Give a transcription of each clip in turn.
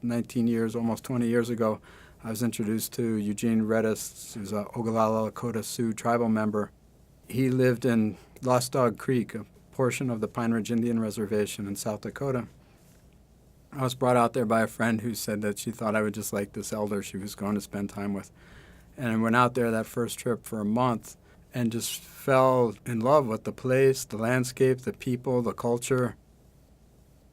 19 years, almost 20 years ago, I was introduced to Eugene Redis, who's a Oglala Lakota Sioux tribal member. He lived in Lost Dog Creek, a portion of the Pine Ridge Indian Reservation in South Dakota. I was brought out there by a friend who said that she thought I would just like this elder she was going to spend time with. And I went out there that first trip for a month and just fell in love with the place, the landscape, the people, the culture.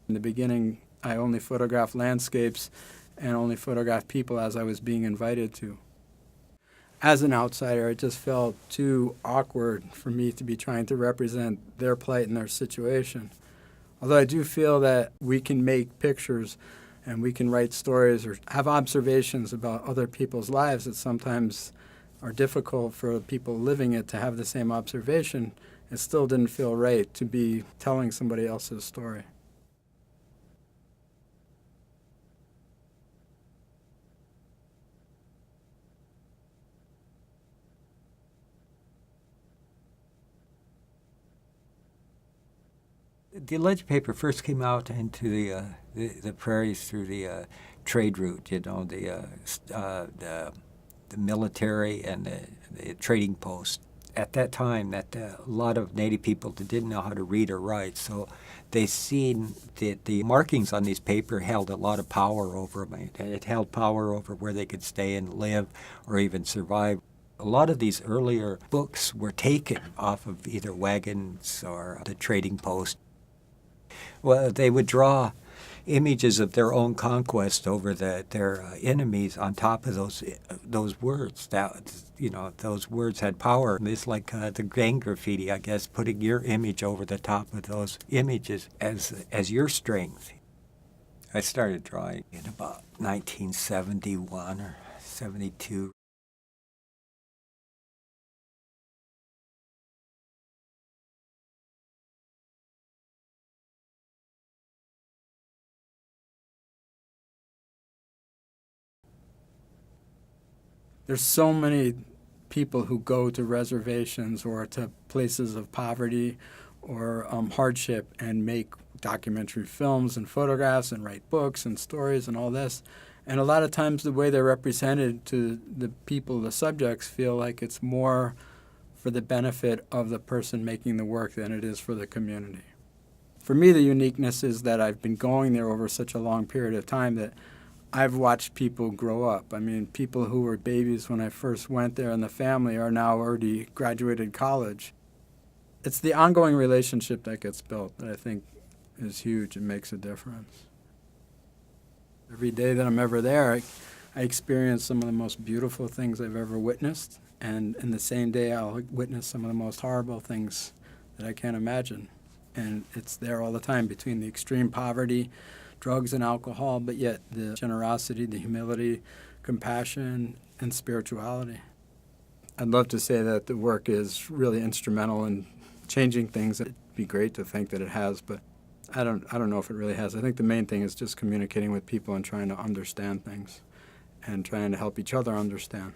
In the beginning, I only photographed landscapes and only photographed people as I was being invited to. As an outsider, it just felt too awkward for me to be trying to represent their plight and their situation. Although I do feel that we can make pictures and we can write stories or have observations about other people's lives that sometimes are difficult for people living it to have the same observation, it still didn't feel right to be telling somebody else's story. The alleged paper first came out into the prairies through the trade route, the military and the trading post. At that time, a lot of Native people didn't know how to read or write, so they seen that the markings on these paper held a lot of power over them. It held power over where they could stay and live or even survive. A lot of these earlier books were taken off of either wagons or the trading post. Well, they would draw images of their own conquest over their enemies on top of those words. Those words had power. It's like the gang graffiti, I guess, putting your image over the top of those images as your strength. I started drawing in about 1971 or 72. There's so many people who go to reservations or to places of poverty or hardship and make documentary films and photographs and write books and stories and all this. And a lot of times the way they're represented to the people, the subjects, feel like it's more for the benefit of the person making the work than it is for the community. For me, the uniqueness is that I've been going there over such a long period of time that I've watched people grow up. I mean, people who were babies when I first went there and the family are now already graduated college. It's the ongoing relationship that gets built that I think is huge and makes a difference. Every day that I'm ever there, I experience some of the most beautiful things I've ever witnessed, and in the same day I'll witness some of the most horrible things that I can't imagine. And it's there all the time between the extreme poverty, drugs and alcohol, but yet the generosity, the humility, compassion, and spirituality. I'd love to say that the work is really instrumental in changing things. It'd be great to think that it has, but I don't know if it really has. I think the main thing is just communicating with people and trying to understand things and trying to help each other understand.